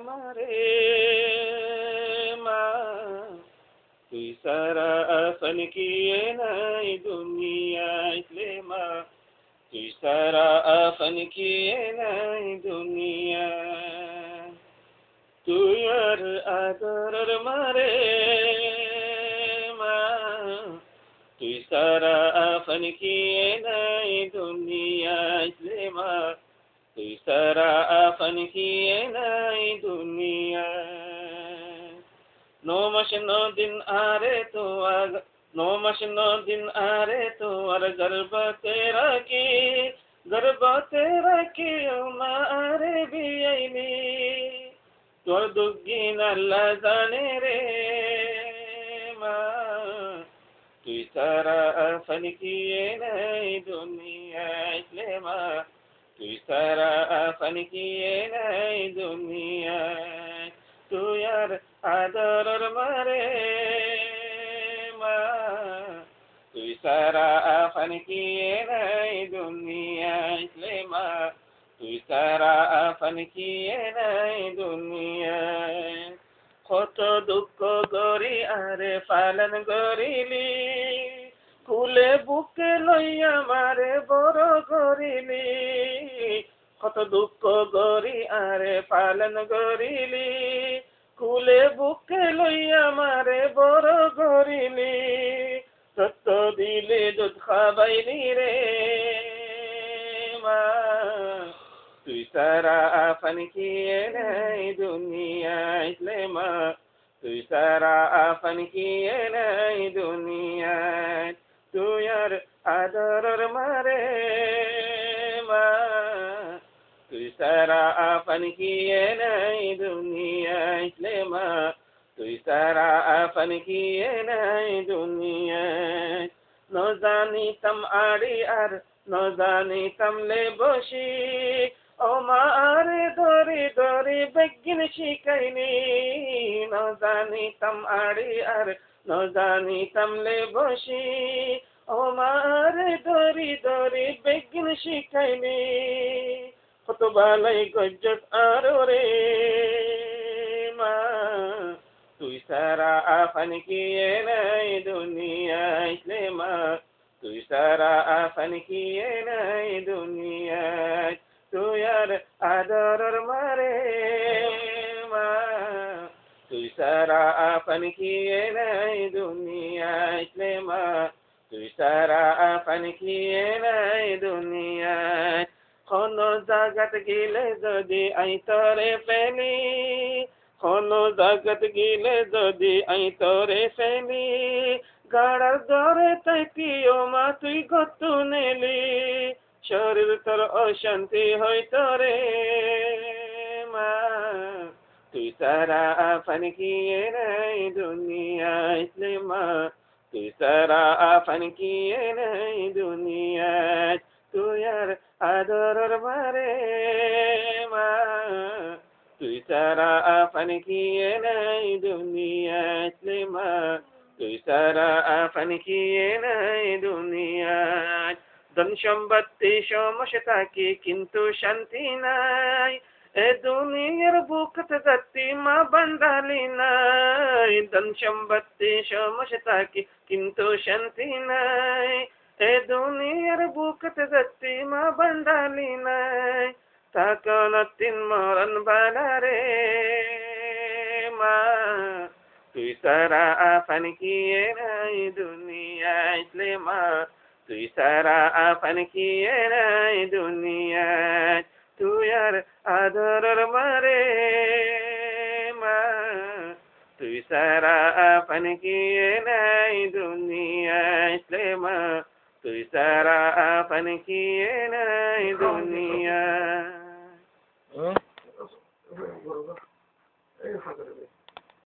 মারে মা তুই সারা আফন কিয়ে নাই দুনিয়াতে মা তুই সারা আফন কিয়ে নাই দুনিয়া তুই আর আদর মারে মা তুই সারা আফন কিয়ে নাই দুনিয়াতে মা তুই সারা আফন কিয়ে নাই দুনিয়া 9 মাস 9 দিন আরে তো 9 মাস 9 দিন আরে তো আর গর্ভতে রাখি মারে বিয়াইনি তোর দুঃখিন আল্লাহ জানে রে মা তুই সারা আফন কিয়ে নাই দুনিয়াতে মা তুই সারা আফন কিয়ে নাই দুনিয়া তুই আর আদর মারে মা তুই সারা আফন কিয়ে নাই দুনিয়াতে মা তুই সারা আফন কিয়ে নাই দুনিয়া কত দুঃখ গরি আরে পালন করিলি কুলে বুকে লইয়া মারে বড় করিলি কত দুঃখ গরি আরে পালন করিলি কুলে বুকে লইয়া মারে বড় করিলি সত্য দিলে দুধ খাবাইলি রে মা তুই সারা আফন কিয়ে নাই দুনিয়াতে মা তুই সারা আফন কিয়ে নাই দুনিয়াতে তুই আর আদর মারে মা তুই সারা আফন কিয়ে নাই দুনিয়াতে মা তুই সারা আফন কিয়ে নাই দুনিয়াতে ন জানিতাম আড়ি আর ন জানিতাম লে বসি ও মা আরে ধরি ধরি বেগিন শিখাইনি ন জানিতাম আড়ি আর ন জানিতাম লে বসি ও মা আরে ধরি ধরি বেগিন শিখাইনি কত বালাই গজ্জত আরো রে মা তুই সারা আফন কিয়ে নাই দুনিয়াতে মা তুই সারা আফন কিয়ে নাই দুনিয়াতে তুই আর আদর মারে মা তুই সারা আফন কিয়ে নাই দুনিয়াতে মা তুই সারা আফন কিয়ে নাই দুনিয়াতে কোন জায়গাত গেলে যদি আই তরে পেলি কোন জায়গাত গেলে যদি আই তরে পেলি গাড়ার দরে তাইতিও মা তুই গত নেলি শরীর তোর অশান্তি হইত রে মা তুই সারা আফন কিয়ে নাই দুনিয়াতে মা তুই সারা আফন কিয়ে নাই দুনিয়াতে তুই আর আদর মারে মা তুই সারা আফন কিয়ে নাই দুনিয়াতে মা তুই সারা আফন কিয়ে নাই দুনিয়াতে ধন সম্পত্তি সমস্যা থাকি কিন্তু শান্তি নাই এ দুনিয়ার বুকতে যাত্তি মা বান্ধালি নাই ধন সম্পত্তি সমস্যা থাকি কিন্তু শান্তি নাই এ দুনিয়ার বুকতে যাত্তি মা বান্ধালি নাই তখন তিন মরণ বালা রে মা তুই সারা আফন কিয়ে নাই দুনিয়াতে মা তুই সারা আফন কিয়ে নাই দুনিয়াতে তুই আর আদর মারে মা তুই সারা আফন কিয়ে নাই দুনিয়াতে মা তুই সারা আফন কিয়ে নাই দুনিয়াতে